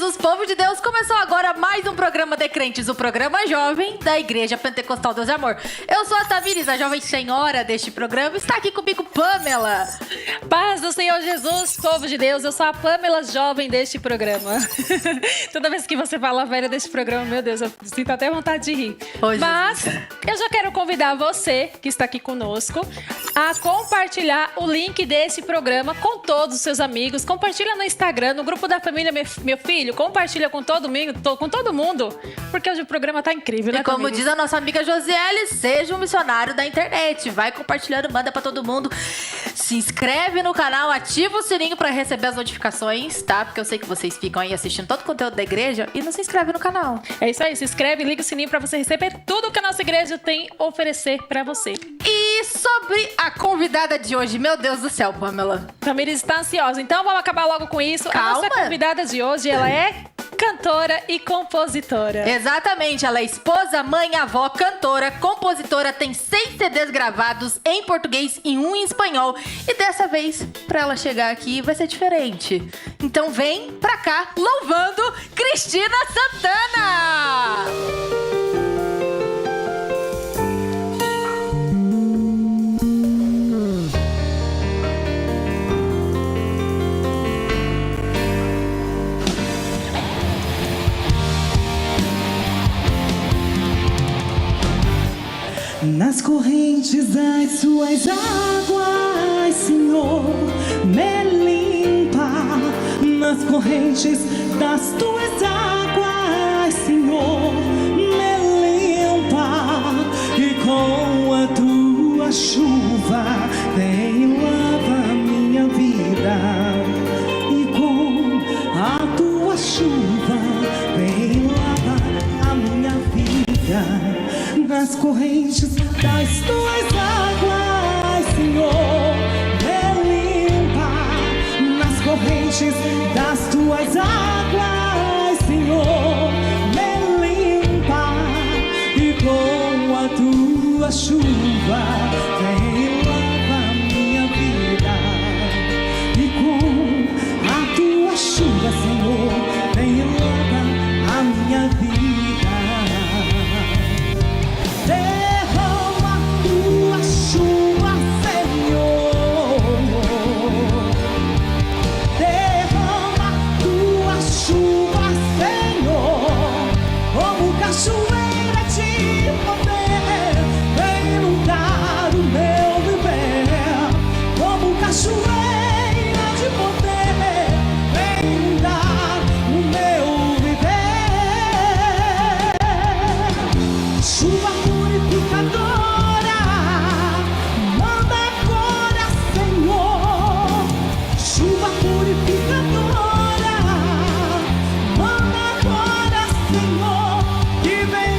Jesus, povo de Deus, começou agora mais um programa de crentes, o programa jovem da Igreja Pentecostal Deus e Amor. Eu sou a Tamires, a jovem senhora deste programa, está aqui comigo Pamela. Paz do Senhor Jesus, povo de Deus, eu sou a Pamela, jovem deste programa. Toda vez que você fala velha deste programa, meu Deus, eu sinto até vontade de rir. Mas eu já quero convidar você, que está aqui conosco, a compartilhar o link desse programa com todos os seus amigos. Compartilha no Instagram, no grupo da família, meu filho, compartilha com todo mundo, porque hoje o programa tá incrível, né? E como Tamires? diz a nossa amiga Josiele, seja um missionário da internet. Vai compartilhando, manda pra todo mundo. Se inscreve no canal, ativa o sininho pra receber as notificações, tá? Porque eu sei que vocês ficam aí assistindo todo o conteúdo da igreja e não se inscreve no canal. É isso aí, se inscreve, liga o sininho pra você receber tudo que a nossa igreja tem a oferecer pra você. E sobre a convidada de hoje, meu Deus do céu, Pamela. Tamires está ansiosa, então vamos acabar logo com isso. Calma. A nossa convidada de hoje, ela é cantora e compositora. Exatamente, ela é esposa, mãe, avó, cantora, compositora, tem 6 CDs gravados em português e 1 em espanhol. E dessa vez, pra ela chegar aqui, vai ser diferente. Então vem pra cá, louvando Cristina Santana! Nas correntes das suas águas, Senhor, me limpa. Nas correntes das tuas águas, Senhor, me limpa. E com a tua chuva vem lava minha vida. E com a tua chuva vem lava a minha vida. Nas correntes das tuas águas, Senhor, me limpa. Nas correntes das tuas águas, Senhor, me limpa. E com a tua chuva vem lava minha vida. E com a tua chuva, Senhor, vem lava a minha vida. Derrama tua chuva, Senhor. Derrama tua chuva, Senhor. Como cachoeira de poder, vem inundar o meu viver. Como cachoeira de poder, vem inundar o meu viver. Chuva purificadora, manda agora, Senhor. Chuva purificadora, manda agora, Senhor. Que vem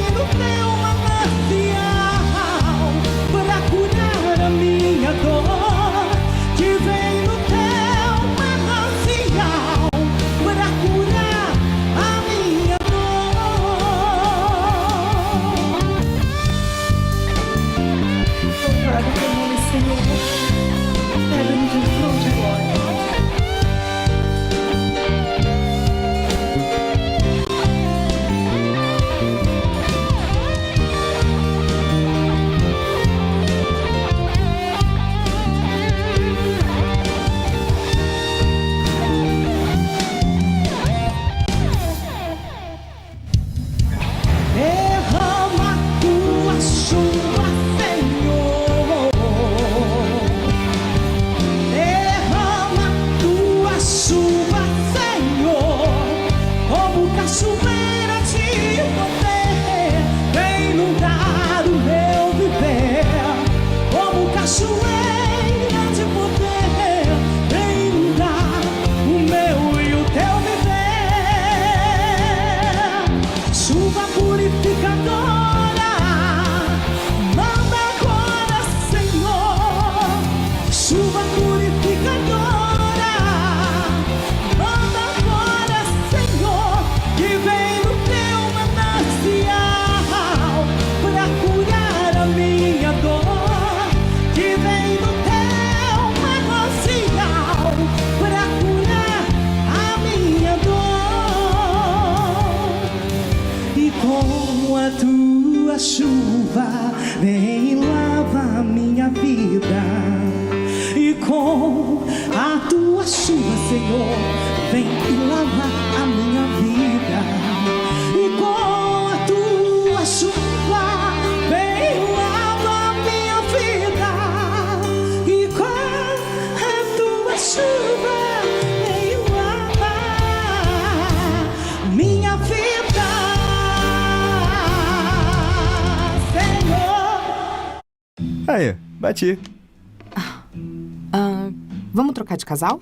lava a minha vida. E com a tua chuva vem lava a minha vida. E com a tua chuva vem lava minha vida, Senhor. Aí, bati. Vamos trocar de casal?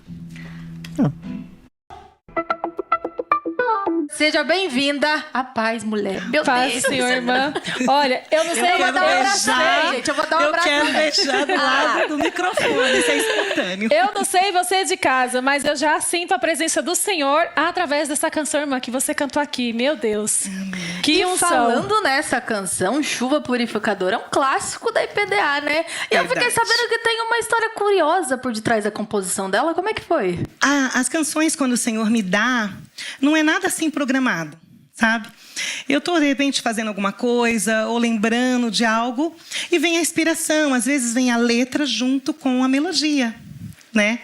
Seja bem-vinda à paz, mulher. Meu Paz, Deus. senhor, irmã. Olha, eu não sei... Eu vou dar um abraço nele, gente. Eu vou dar um abraço quero nele. beijar do lado do microfone, isso é espontâneo. Eu não sei você de casa, mas eu já sinto a presença do Senhor através dessa canção, irmã, que você cantou aqui. Meu Deus. Que E unção. falando nessa canção, Chuva Purificadora, é um clássico da IPDA, né? E eu fiquei Verdade. sabendo que tem uma história curiosa por detrás da composição dela. Como é que foi? As canções, quando o Senhor me dá, não é nada assim programado, sabe? Eu estou, de repente, fazendo alguma coisa ou lembrando de algo e vem a inspiração. Às vezes vem a letra junto com a melodia, né?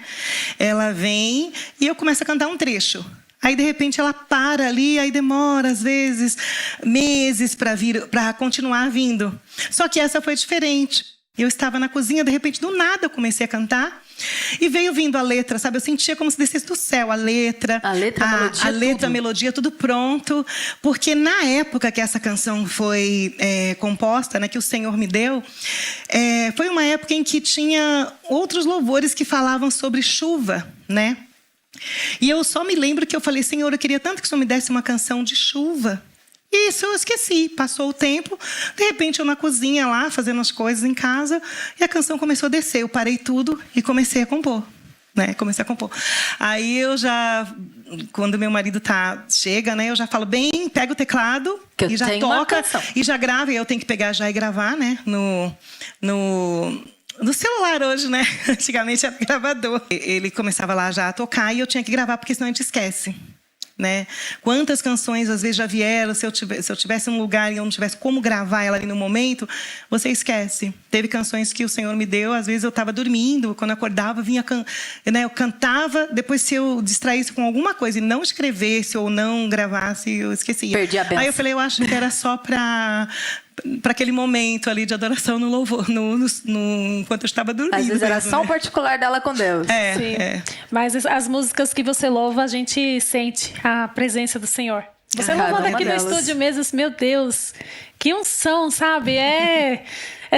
Ela vem e eu começo a cantar um trecho. Aí, de repente, ela para ali, aí demora, às vezes, meses para continuar vindo. Só que essa foi diferente. Eu estava na cozinha, de repente, do nada, eu comecei a cantar. E veio vindo a letra, sabe? Eu sentia como se descesse do céu a letra. A letra, a melodia, a letra, tudo. a melodia, tudo pronto. Porque na época que essa canção foi composta, né, que o Senhor me deu, foi uma época em que tinha outros louvores que falavam sobre chuva, né? E eu só me lembro que eu falei, Senhor, eu queria tanto que o Senhor me desse uma canção de chuva. E isso eu esqueci. Passou o tempo, de repente eu na cozinha lá, fazendo as coisas em casa, e a canção começou a descer. Eu parei tudo e comecei a compor. Né? Comecei a compor. Aí eu já, quando meu marido chega, né, eu já falo, bem, pega o teclado Que eu e já tenho uma toca canção. e já grava. E eu tenho que pegar já e gravar, né? No celular hoje, né? Antigamente era gravador. Ele começava lá já a tocar e eu tinha que gravar, porque senão a gente esquece. Né? Quantas canções às vezes já vieram, se eu tivesse um lugar e eu não tivesse como gravar ela ali no momento, você esquece. Teve canções que o Senhor me deu, às vezes eu estava dormindo, quando eu acordava, né, eu cantava, depois se eu distraísse com alguma coisa e não escrevesse ou não gravasse, eu esquecia. Perdi a benção. Aí eu falei, eu acho que era só para aquele momento ali de adoração no louvor, enquanto eu estava dormindo. Às vezes era mesmo, só um né? particular dela com Deus. Sim. Mas as músicas que você louva, a gente sente a presença do Senhor. Você Cada louvando uma aqui no delas. estúdio mesmo, assim, meu Deus, que unção, sabe? É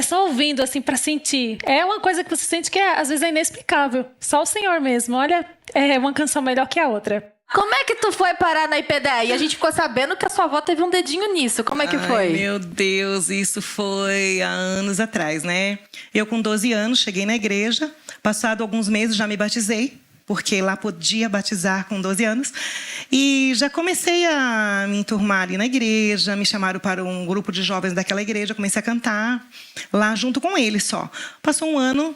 só ouvindo, assim, pra sentir. É uma coisa que você sente que às vezes é inexplicável. Só o Senhor mesmo. Olha, é uma canção melhor que a outra. Como é que tu foi parar na IPDA? E a gente ficou sabendo que a sua avó teve um dedinho nisso. Como é que foi? Ai, meu Deus, isso foi há anos atrás, né? Eu com 12 anos cheguei na igreja, passado alguns meses já me batizei, porque lá podia batizar com 12 anos. E já comecei a me enturmar ali na igreja, me chamaram para um grupo de jovens daquela igreja, comecei a cantar lá junto com eles só. Passou um ano,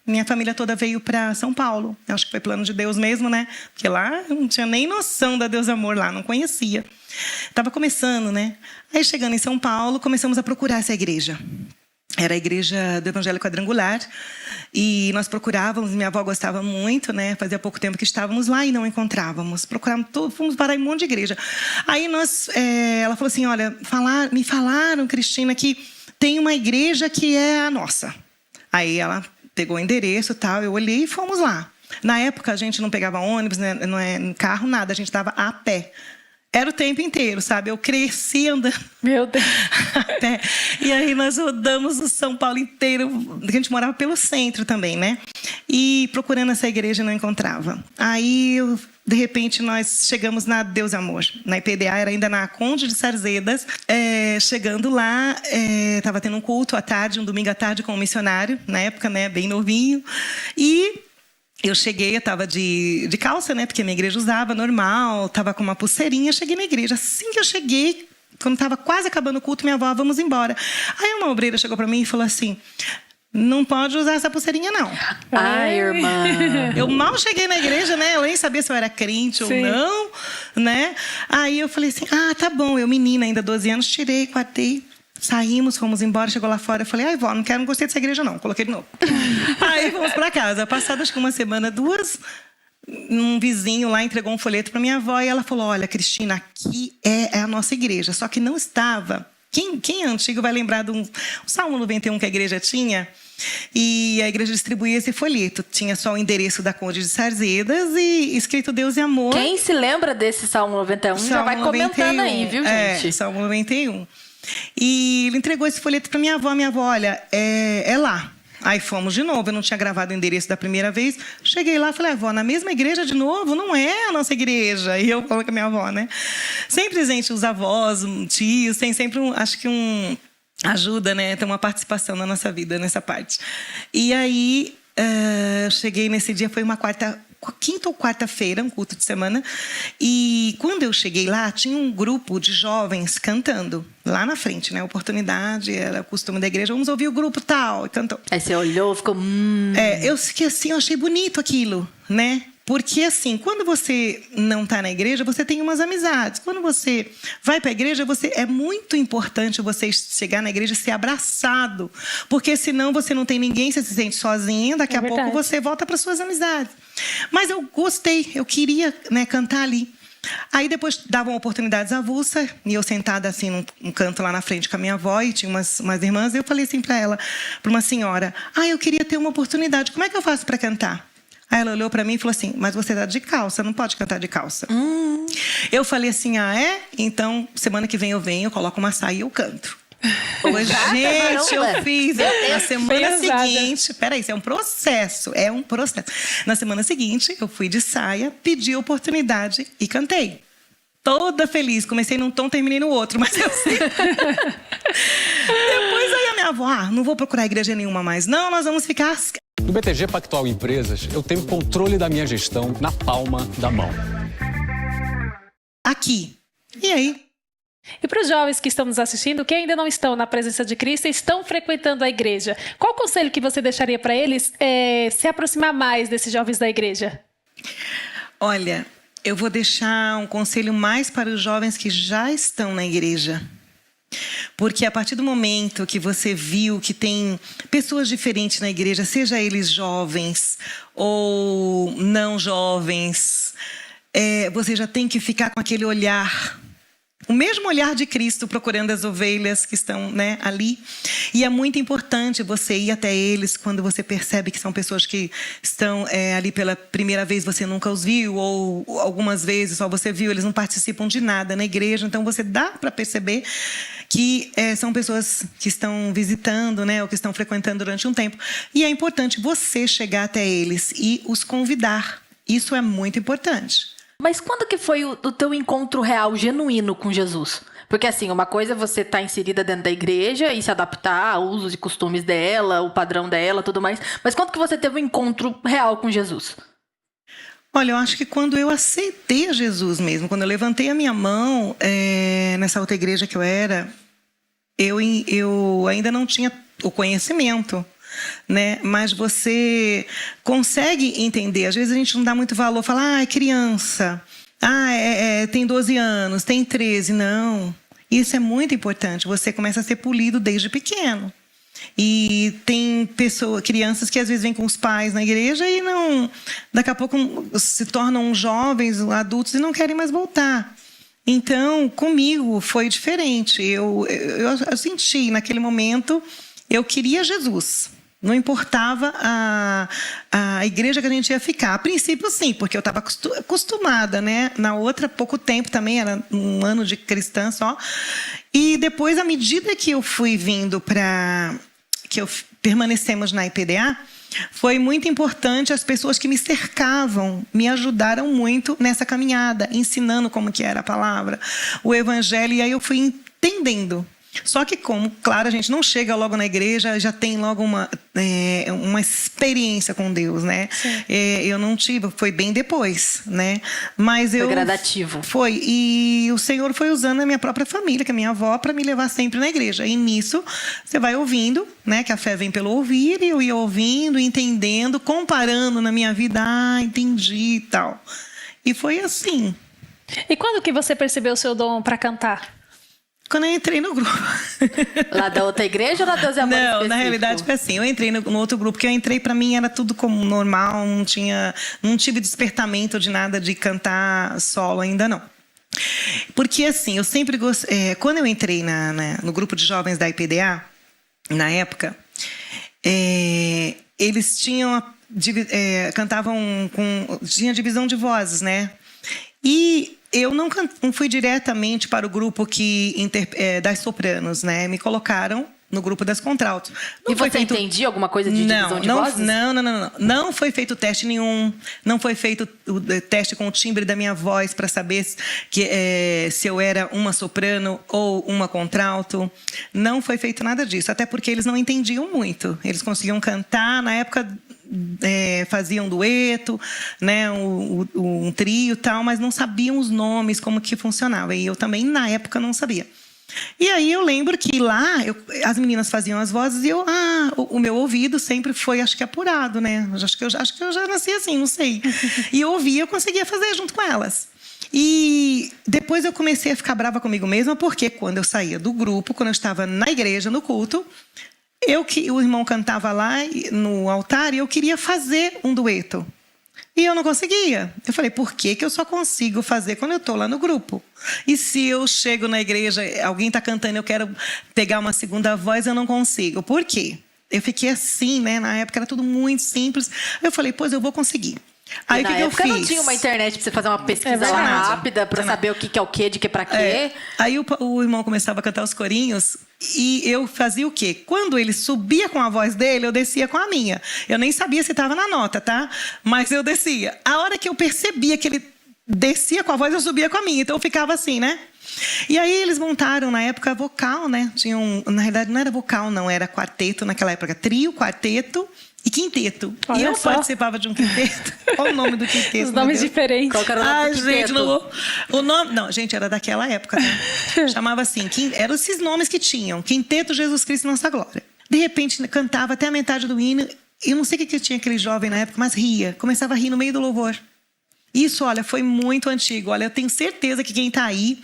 minha família toda veio para São Paulo. Acho que foi plano de Deus mesmo, né? Porque lá eu não tinha nem noção da Deus Amor lá, não conhecia. Estava começando, né? Aí chegando em São Paulo, começamos a procurar essa igreja. Era a igreja do Evangelho Quadrangular. E nós procurávamos, minha avó gostava muito, né? Fazia pouco tempo que estávamos lá e não encontrávamos. Procurávamos, fomos parar em um monte de igreja. Aí ela falou assim, olha, me falaram, Cristina, que tem uma igreja que é a nossa. Aí ela pegou o endereço e tal, eu olhei e fomos lá. Na época a gente não pegava ônibus, né? Não é carro, nada, a gente estava a pé. Era o tempo inteiro, sabe? Eu cresci andando Meu Deus. a pé. E aí nós rodamos o São Paulo inteiro. A gente morava pelo centro também, né? E procurando essa igreja não encontrava. Aí, de repente, nós chegamos na Deus Amor. Na IPDA, era ainda na Conde de Sarzedas. Chegando lá, estava tendo um culto à tarde, um domingo à tarde com um missionário. Na época, né? Bem novinho. E eu cheguei, eu estava de calça, né? Porque a minha igreja usava, normal. Estava com uma pulseirinha. Cheguei na igreja. Assim que eu cheguei, quando estava quase acabando o culto, minha avó, vamos embora. Aí uma obreira chegou para mim e falou assim, não pode usar essa pulseirinha, não. Ai, irmã. Eu mal cheguei na igreja, né? Eu nem sabia se eu era crente Sim. ou não, né? Aí eu falei assim, tá bom. Eu, menina, ainda 12 anos, tirei, guardei. Saímos, fomos embora, chegou lá fora. Eu falei, ai, vó, não gostei dessa igreja, não. Coloquei de novo. Aí fomos para casa. Passado, acho que uma semana, duas, um vizinho lá entregou um folheto para minha avó e ela falou: olha, Cristina, aqui é a nossa igreja. Só que não estava. Quem é antigo vai lembrar do Salmo 91 que a igreja tinha. E a igreja distribuía esse folheto. Tinha só o endereço da Conde de Sarzedas e escrito Deus e Amor. Quem se lembra desse Salmo 91 já vai comentando aí, viu, gente? Salmo 91. E ele entregou esse folheto para minha avó. Minha avó, olha, é lá. Aí fomos de novo, eu não tinha gravado o endereço da primeira vez. Cheguei lá e falei: avó, na mesma igreja de novo? Não é a nossa igreja. E eu falo com a minha avó, né? Sempre, gente, os avós, tios, tem sempre acho que ajuda, né? Tem uma participação na nossa vida nessa parte. E aí, eu cheguei nesse dia, foi uma quinta ou quarta-feira, um culto de semana. E quando eu cheguei lá, tinha um grupo de jovens cantando lá na frente, né? Oportunidade, era o costume da igreja. Vamos ouvir o grupo tal, e cantou. Aí você olhou, ficou... Eu fiquei assim, eu achei bonito aquilo, né? Porque, assim, quando você não está na igreja, você tem umas amizades. Quando você vai para a igreja, é muito importante você chegar na igreja e ser abraçado. Porque, senão, você não tem ninguém, você se sente sozinha. Daqui a pouco, você volta para suas amizades. Mas eu gostei, eu queria, né, cantar ali. Aí, depois, davam oportunidades avulsas. E eu sentada, assim, num canto lá na frente com a minha avó. E tinha umas irmãs. E eu falei assim para uma senhora: eu queria ter uma oportunidade. Como é que eu faço para cantar? Aí ela olhou para mim e falou assim: mas você tá de calça, não pode cantar de calça. Eu falei assim: é? Então, semana que vem eu venho, eu coloco uma saia e eu canto. Gente, eu fiz na semana seguinte. Peraí, isso é um processo. Na semana seguinte, eu fui de saia, pedi oportunidade e cantei. Toda feliz. Comecei num tom, terminei no outro, mas eu sei. Depois aí a minha avó: não vou procurar igreja nenhuma mais. Não, nós vamos ficar... No BTG Pactual Empresas, eu tenho controle da minha gestão na palma da mão. Aqui. E aí? E para os jovens que estão nos assistindo, que ainda não estão na presença de Cristo e estão frequentando a igreja, qual o conselho que você deixaria para eles se aproximar mais desses jovens da igreja? Olha, eu vou deixar um conselho mais para os jovens que já estão na igreja. Porque a partir do momento que você viu que tem pessoas diferentes na igreja, seja eles jovens ou não jovens, você já tem que ficar com aquele olhar, o mesmo olhar de Cristo, procurando as ovelhas que estão, né, ali. E é muito importante você ir até eles quando você percebe que são pessoas que estão ali pela primeira vez, você nunca os viu, ou algumas vezes só você viu, eles não participam de nada na igreja. Então, você dá para perceber que são pessoas que estão visitando, né, ou que estão frequentando durante um tempo. E é importante você chegar até eles e os convidar. Isso é muito importante. Mas quando que foi o teu encontro real, genuíno com Jesus? Porque, assim, uma coisa é você estar inserida dentro da igreja e se adaptar aos usos e costumes dela, o padrão dela, tudo mais. Mas quando que você teve um encontro real com Jesus? Olha, eu acho que quando eu aceitei a Jesus mesmo, quando eu levantei a minha mão nessa outra igreja que eu era, eu ainda não tinha o conhecimento, né? Mas você consegue entender. Às vezes a gente não dá muito valor, fala: é criança, tem 12 anos, tem 13. Não, isso é muito importante. Você começa a ser polido desde pequeno. E tem crianças que às vezes vêm com os pais na igreja e não, daqui a pouco se tornam jovens, adultos, e não querem mais voltar. Então, comigo foi diferente. Eu senti naquele momento, eu queria Jesus. Não importava a igreja que a gente ia ficar. A princípio, sim, porque eu estava acostumada, né? Na outra, pouco tempo também, era um ano de cristã só. E depois, à medida que eu fui vindo permanecemos na IPDA, foi muito importante. As pessoas que me cercavam me ajudaram muito nessa caminhada, ensinando como que era a palavra, o evangelho. E aí eu fui entendendo. Só que, claro, a gente não chega logo na igreja, já tem logo uma experiência com Deus, né? Eu não tive, foi bem depois, né? Mas foi gradativo. Foi, e o Senhor foi usando a minha própria família, que é a minha avó, para me levar sempre na igreja. E nisso, você vai ouvindo, né? Que a fé vem pelo ouvir, e eu ia ouvindo, entendendo, comparando na minha vida, entendi e tal. E foi assim. E quando que você percebeu o seu dom para cantar? Quando eu entrei no grupo. Lá da outra igreja ou da Deus e Amor Não, específico? na realidade foi assim. Eu entrei no outro grupo, que eu entrei, pra mim era tudo como normal, não tive despertamento de nada de cantar solo ainda não. Porque assim, eu sempre gostei. Quando eu entrei no grupo de jovens da IPDA, na época, eles cantavam tinha divisão de vozes, né? E eu não fui diretamente para o grupo das sopranos, né? Me colocaram no grupo das contraltos. E você entendia alguma coisa de divisão de vozes? Não. Não foi feito teste nenhum. Não foi feito o teste com o timbre da minha voz para saber se eu era uma soprano ou uma contralto. Não foi feito nada disso. Até porque eles não entendiam muito. Eles conseguiam cantar. Na época, faziam dueto, né, um trio e tal, mas não sabiam os nomes, como que funcionava. E eu também, na época, não sabia. E aí eu lembro que lá as meninas faziam as vozes e o meu ouvido sempre foi, acho que apurado, né? Acho que eu já nasci assim, não sei. E eu ouvia, eu conseguia fazer junto com elas. E depois eu comecei a ficar brava comigo mesma, porque quando eu saía do grupo, quando eu estava na igreja, no culto, o irmão cantava lá no altar e eu queria fazer um dueto. E eu não conseguia. Eu falei, por que eu só consigo fazer quando eu estou lá no grupo? E se eu chego na igreja, alguém está cantando, eu quero pegar uma segunda voz, eu não consigo. Por quê? Eu fiquei assim, né? Na época era tudo muito simples. Eu falei, pois eu vou conseguir. Aí o que eu fiz? Não tinha uma internet para você fazer uma pesquisa lá rápida para saber o que é o quê, de que para quê. Aí o irmão começava a cantar os corinhos e eu fazia o quê? Quando ele subia com a voz dele, eu descia com a minha. Eu nem sabia se estava na nota, tá? Mas eu descia. A hora que eu percebia que ele descia com a voz, eu subia com a minha. Então eu ficava assim, né? E aí eles montaram, na época, vocal, né? Na realidade, não era vocal, não. Era quarteto naquela época. Trio, quarteto e quinteto. Olha e eu só. Participava de um quinteto. Qual o nome do quinteto? Os nomes diferentes. Qual que era o nome do quinteto? Gente, não. O nome... Não, gente, era daquela época, né? Chamava assim. Eram esses nomes que tinham. Quinteto Jesus Cristo Nossa Glória. De repente, cantava até a metade do hino. Eu não sei o que tinha aquele jovem na época, mas ria. Começava a rir no meio do louvor. Isso, olha, foi muito antigo. Olha, eu tenho certeza que quem está aí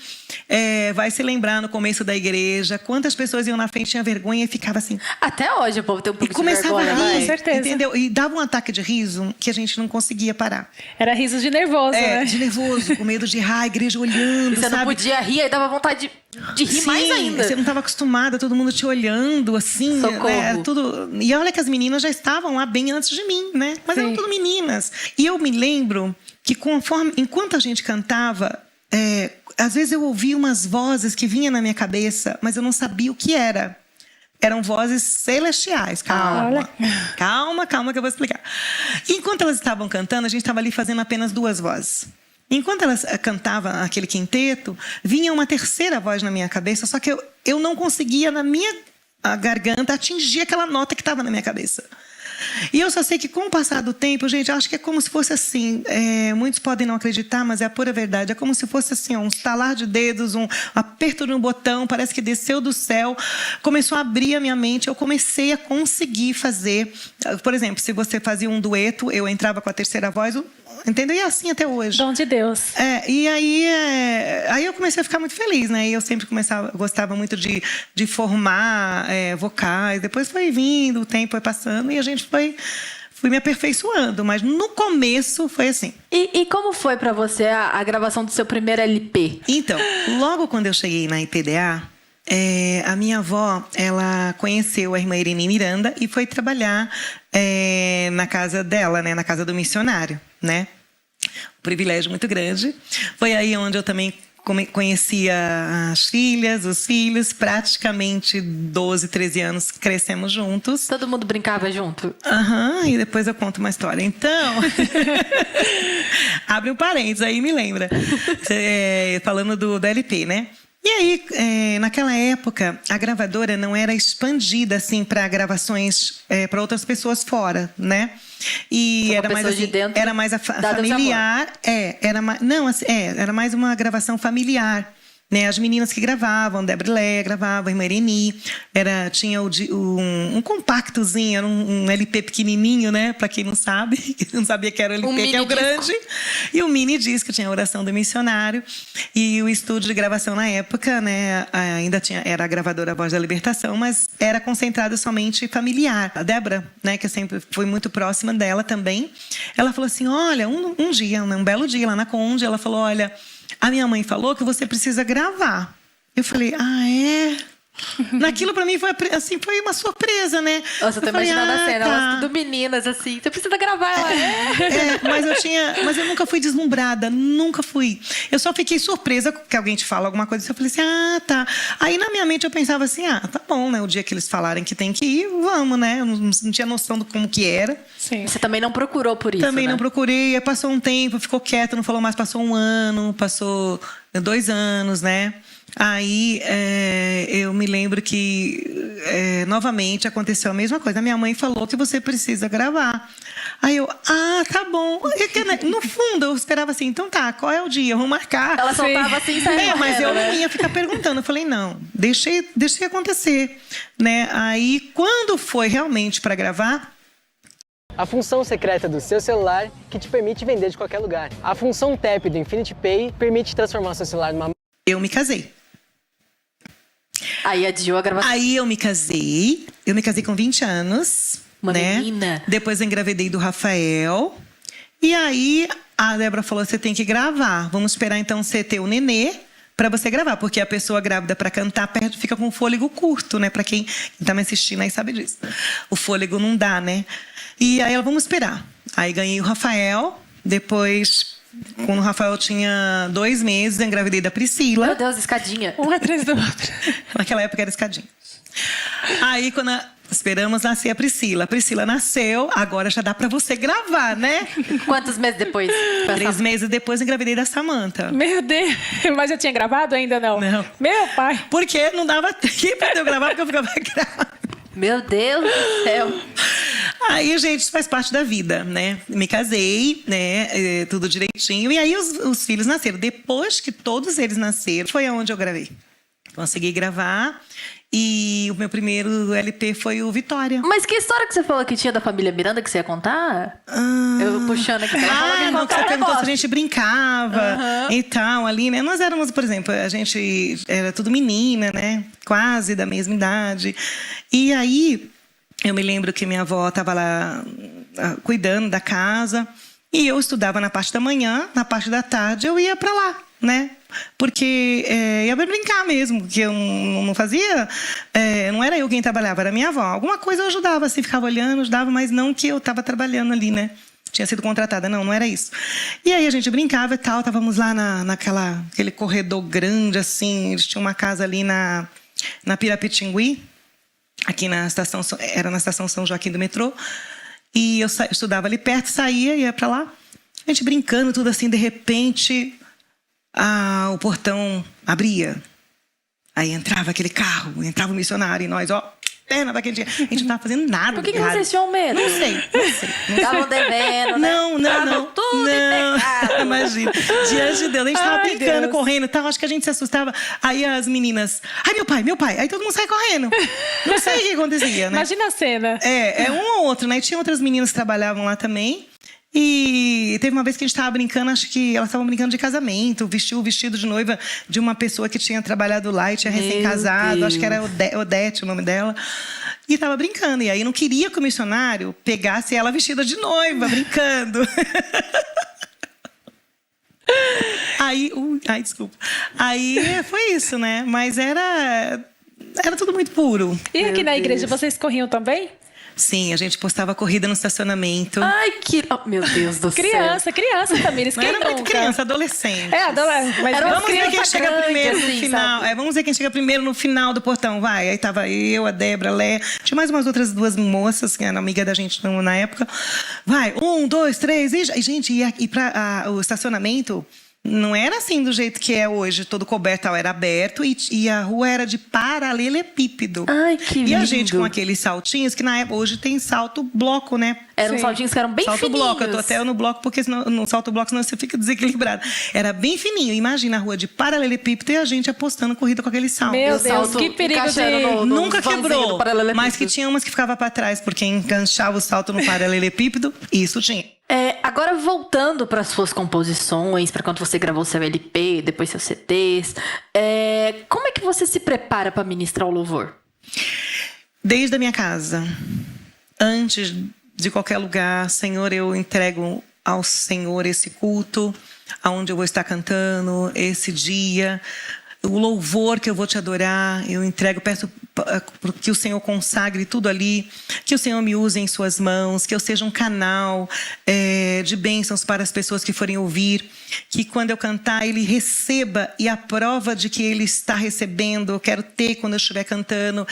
vai se lembrar no começo da igreja. Quantas pessoas iam na frente, tinha vergonha e ficava assim. Até hoje o povo tem um pouco E começava de vergonha, a rir, né? Com certeza. entendeu? E dava um ataque de riso que a gente não conseguia parar. Era riso de nervoso, né? De nervoso, com medo de a igreja olhando, E você sabe? não podia rir, aí dava vontade de rir Sim, mais ainda. Você não estava acostumada, todo mundo te olhando, assim. Socorro. Era tudo... E olha que as meninas já estavam lá bem antes de mim, né? Mas eram tudo meninas. E eu me lembro que enquanto a gente cantava, às vezes eu ouvia umas vozes que vinham na minha cabeça, mas eu não sabia o que era. Eram vozes celestiais. Calma. Calma que eu vou explicar. E enquanto elas estavam cantando, a gente estava ali fazendo apenas duas vozes. Enquanto elas cantavam aquele quinteto, vinha uma terceira voz na minha cabeça, só que eu não conseguia, na minha garganta, atingir aquela nota que estava na minha cabeça. E eu só sei que, com o passar do tempo, gente, acho que é como se fosse assim, muitos podem não acreditar, mas é a pura verdade, é como se fosse assim, um estalar de dedos, um aperto de um botão, parece que desceu do céu, começou a abrir a minha mente, eu comecei a conseguir fazer, por exemplo, se você fazia um dueto, eu entrava com a terceira voz, entendeu? E é assim até hoje. Dom de Deus. E aí eu comecei a ficar muito feliz, né? E eu sempre gostava muito de formar vocais. Depois foi vindo, o tempo foi passando e a gente fui me aperfeiçoando. Mas no começo foi assim. E como foi pra você a gravação do seu primeiro LP? Então, logo quando eu cheguei na IPDA, a minha avó, ela conheceu a irmã Irene Miranda e foi trabalhar na casa dela, né? Na casa do missionário, né? Um privilégio muito grande. Foi aí onde eu também conhecia as filhas, os filhos, praticamente 12, 13 anos crescemos juntos. Todo mundo brincava junto? E depois eu conto uma história. Então, abre um parênteses aí, me lembra. Falando do LP, né? E aí, naquela época, a gravadora não era expandida assim para gravações para outras pessoas fora, né? E era mais assim, era mais familiar, era mais uma gravação familiar. né, as meninas que gravavam, Débora Léa gravava, irmã Ireni, tinha um compactozinho, era um LP pequenininho, né, para quem não sabe, não sabia que era o LP, que é o grande, e o mini disco, tinha a Oração do Missionário, e o estúdio de gravação na época, né, era a gravadora Voz da Libertação, mas era concentrada somente familiar. A Débora, né, que eu sempre fui muito próxima dela também, ela falou assim, olha, um belo dia lá na Conde, ela falou, olha, a minha mãe falou que você precisa gravar. Eu falei, é? Naquilo pra mim foi uma surpresa, né? Nossa, eu tô imaginando a cena, elas tudo meninas, assim. Você precisa gravar, mas eu nunca fui deslumbrada, nunca fui. Eu só fiquei surpresa que alguém te fala alguma coisa. Eu falei assim, tá. Aí na minha mente eu pensava assim, tá bom, né? O dia que eles falarem que tem que ir, vamos, né? Eu não tinha noção do como que era. Sim. Você também não procurou por isso, Também né? não procurei. Aí passou um tempo, ficou quieta, não falou mais. Passou 1 ano, passou 2 anos, né? Aí eu me lembro que novamente aconteceu a mesma coisa. A minha mãe falou que você precisa gravar. Aí eu, tá bom. No fundo, eu esperava assim, então tá, qual é o dia? Vamos marcar. Ela soltava assim, saia mas eu não ia ficar perguntando. Eu falei, não, deixei acontecer, né? Aí, quando foi realmente para gravar, a função secreta do seu celular que te permite vender de qualquer lugar. A função Tap do Infinity Pay permite transformar seu celular numa... Eu me casei. Aí adiou a gravação. Aí eu me casei com 20 anos. Uma né? menina. Depois eu engravidei do Rafael. E aí a Débora falou, você tem que gravar. Vamos esperar então você ter o nenê para você gravar. Porque a pessoa grávida para cantar fica com o fôlego curto, né? Para quem tá me assistindo aí sabe disso. O fôlego não dá, né? E aí ela, vamos esperar. Aí ganhei o Rafael. Depois... Quando o Rafael tinha 2 meses, eu engravidei da Priscila. Meu Deus, escadinha. Um atrás do outro. Naquela época era escadinha. Aí, quando esperamos nascer a Priscila. A Priscila nasceu, agora já dá pra você gravar, né? Quantos meses depois? 3 meses depois, eu engravidei da Samantha. Meu Deus. Mas já tinha gravado ainda, não? Não. Meu pai. Porque não dava tempo pra eu gravar, porque eu ficava grávida. Meu Deus do céu. Aí, gente, isso faz parte da vida, né? Me casei, né? Tudo direitinho. E aí, os filhos nasceram. Depois que todos eles nasceram, foi aonde eu gravei. Consegui gravar. E o meu primeiro LP foi o Vitória. Mas que história que você falou que tinha da família Miranda que você ia contar? Eu puxando aqui. Não, que você perguntou se a gente brincava e tal, ali, né? Nós éramos, por exemplo, a gente era tudo menina, né? Quase da mesma idade. E aí, eu me lembro que minha avó estava lá cuidando da casa. E eu estudava na parte da manhã, na parte da tarde eu ia para lá, né? Porque ia brincar mesmo, porque eu não fazia... não era eu quem trabalhava, era minha avó. Alguma coisa eu ajudava, assim, ficava olhando, ajudava, mas não que eu estava trabalhando ali, né? Tinha sido contratada, não era isso. E aí a gente brincava e tal, estávamos lá naquele corredor grande, assim, eles tinham uma casa ali na Pirapitingui, aqui na estação, era na estação São Joaquim do metrô, e eu estudava ali perto, ia para lá, a gente brincando, tudo assim, de repente... o portão abria. Aí entrava aquele carro, entrava o missionário e nós, perna pra aquele dia. A gente não tava fazendo nada. Por que vocês tinham medo? Não sei. Estavam devendo, né? Não. Tudo em Imagina. Diante de Deus, a gente tava brincando, correndo e tal. Acho que a gente se assustava. Aí as meninas, meu pai. Aí todo mundo sai correndo. Não sei o que acontecia, né? Imagina a cena. Um ou outro, né? E tinha outras meninas que trabalhavam lá também. E teve uma vez que a gente estava brincando, acho que elas estavam brincando de casamento, vestiu o vestido de noiva de uma pessoa que tinha trabalhado lá e tinha recém-casado, acho que era Odete o nome dela. E estava brincando, e aí não queria que o missionário pegasse ela vestida de noiva, brincando. Desculpa. Aí foi isso, né? Mas era tudo muito puro. E aqui na igreja, vocês corriam também? Sim, a gente postava corrida no estacionamento. Ai, meu Deus do céu. Criança, família. Não era muito criança, adolescente. Adolescente. Mas vamos ver quem chega primeiro no assim, final. Vamos ver quem chega primeiro no final do portão, vai. Aí tava eu, a Débora, a Lé. Tinha mais umas outras 2 moças, que eram amiga da gente na época. Vai, 1, 2, 3. E gente, ir para o estacionamento Não era assim do jeito que é hoje, todo coberto, era aberto e a rua era de paralelepípedo. Ai, que lindo. E a gente com aqueles saltinhos, que na época, hoje tem salto bloco, né? Eram saltinhos que eram bem salto fininhos. bloco, eu tô até no bloco, porque senão, no salto bloco, senão você fica desequilibrado. Era bem fininho, imagina a rua de paralelepípedo e a gente apostando corrida com aquele salto. Meu Deus, que perigo de... Nunca quebrou, mas que tinha umas que ficava para trás, porque enganchava o salto no paralelepípedo, isso tinha. Agora voltando para as suas composições, para quando você gravou seu LP, depois seus CDs, como é que você se prepara para ministrar o louvor? Desde a minha casa, antes de qualquer lugar, Senhor, eu entrego ao Senhor esse culto, aonde eu vou estar cantando, esse dia, o louvor que eu vou te adorar, eu entrego, peço que o Senhor consagre tudo ali, que o Senhor me use em suas mãos, que eu seja um canal de bênçãos para as pessoas que forem ouvir, que quando eu cantar ele receba, e a prova de que ele está recebendo, eu quero ter quando eu estiver cantando,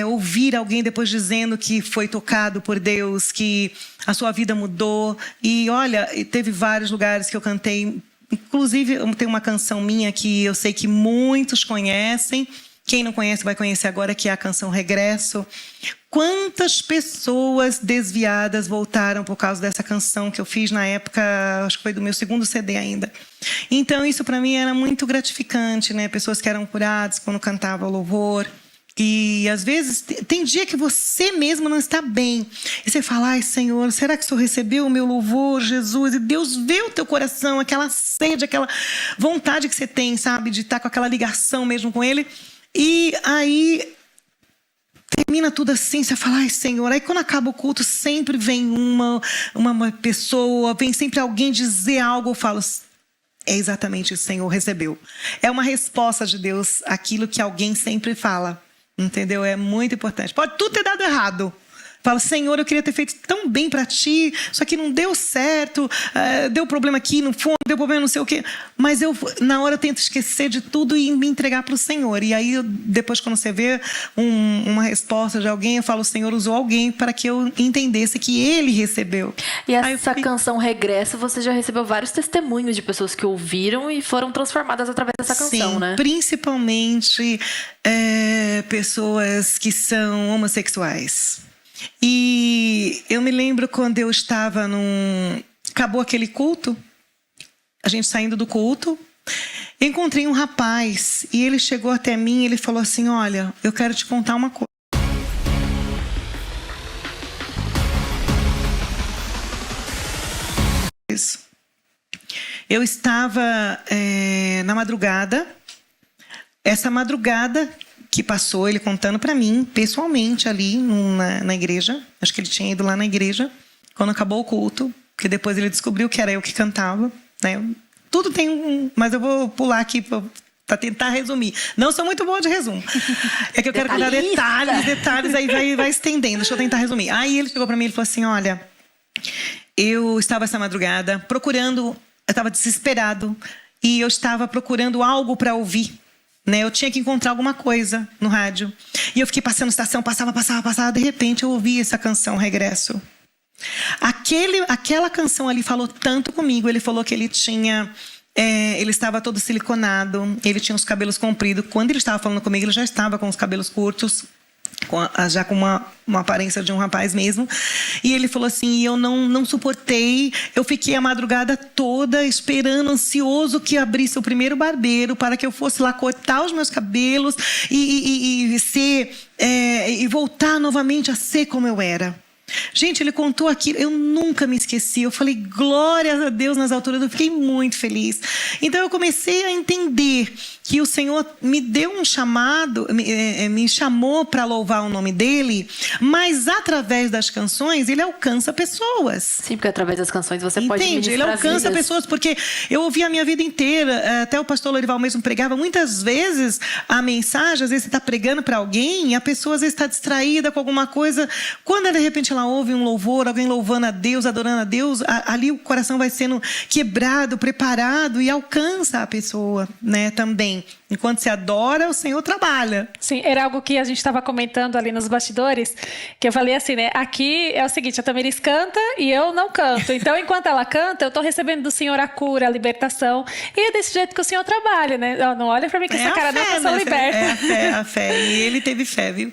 ouvir alguém depois dizendo que foi tocado por Deus, que a sua vida mudou. E olha, teve vários lugares que eu cantei. Inclusive, eu tenho uma canção minha que eu sei que muitos conhecem. Quem não conhece vai conhecer agora, que é a canção Regresso. Quantas pessoas desviadas voltaram por causa dessa canção que eu fiz na época, acho que foi do meu segundo CD ainda. Então, isso para mim era muito gratificante, né? Pessoas que eram curadas quando cantava o louvor. E às vezes tem dia que você mesmo não está bem. E você fala, ai Senhor, será que o Senhor recebeu o meu louvor, Jesus? E Deus vê o teu coração, aquela sede, aquela vontade que você tem, sabe? De estar com aquela ligação mesmo com Ele. E aí termina tudo assim, você fala, ai Senhor. Aí quando acaba o culto, sempre vem uma pessoa, vem sempre alguém dizer algo, eu falo, é exatamente isso, o Senhor recebeu. É uma resposta de Deus, aquilo que alguém sempre fala. Entendeu? É muito importante. Pode tudo ter dado errado. Fala, Senhor, eu queria ter feito tão bem para ti, só que não deu certo, deu problema aqui, no fundo, deu problema não sei o quê. Mas eu, na hora, eu tento esquecer de tudo e me entregar para o Senhor. E aí, depois, quando você vê uma resposta de alguém, eu falo, o Senhor usou alguém para que eu entendesse que Ele recebeu. E essa canção Regresso, você já recebeu vários testemunhos de pessoas que ouviram e foram transformadas através dessa canção, né? Principalmente pessoas que são homossexuais. E eu me lembro quando eu estava acabou aquele culto, a gente saindo do culto, encontrei um rapaz e ele chegou até mim e ele falou assim, olha, eu quero te contar uma coisa. Eu estava na madrugada, essa madrugada que passou, ele contando para mim, pessoalmente, ali na igreja. Acho que ele tinha ido lá na igreja, quando acabou o culto, porque depois ele descobriu que era eu que cantava, né? Tudo tem mas eu vou pular aqui para tentar resumir. Não sou muito boa de resumo. É que eu quero contar detalhes, aí vai estendendo. Deixa eu tentar resumir. Aí ele chegou para mim e falou assim, olha, eu estava essa madrugada procurando, eu estava desesperado, e eu estava procurando algo para ouvir. Né? Eu tinha que encontrar alguma coisa no rádio. E eu fiquei passando estação, passava. De repente eu ouvi essa canção, Regresso. Aquela canção ali falou tanto comigo. Ele falou que ele tinha... ele estava todo siliconado. Ele tinha os cabelos compridos. Quando ele estava falando comigo, ele já estava com os cabelos curtos. Já com uma aparência de um rapaz mesmo. E ele falou assim, eu não suportei, eu fiquei a madrugada toda esperando, ansioso que abrisse o primeiro barbeiro para que eu fosse lá cortar os meus cabelos e voltar novamente a ser como eu era. Gente, ele contou aquilo, eu nunca me esqueci. Eu falei, glórias a Deus nas alturas, eu fiquei muito feliz. Então eu comecei a entender que o Senhor me deu um chamado, me chamou para louvar o nome dele, mas através das canções ele alcança pessoas. Sim, porque através das canções você pode ministrar ele alcança vidas. pessoas, porque eu ouvi a minha vida inteira, até o pastor Lorival mesmo pregava, muitas vezes a mensagem, às vezes você está pregando para alguém e a pessoa às vezes está distraída com alguma coisa, quando de repente ela ouve um louvor, alguém louvando a Deus, adorando a Deus, ali o coração vai sendo quebrado, preparado e alcança a pessoa, né, também. também. Enquanto você adora, o Senhor trabalha. Sim, era algo que a gente estava comentando ali nos bastidores, que eu falei assim, né? Aqui é o seguinte, a Tamiris canta e eu não canto. Então, enquanto ela canta, eu estou recebendo do Senhor a cura, a libertação. E é desse jeito que o Senhor trabalha, né? Não olha pra mim com essa cara, não, que eu sou liberta. É a fé. E ele teve fé, viu?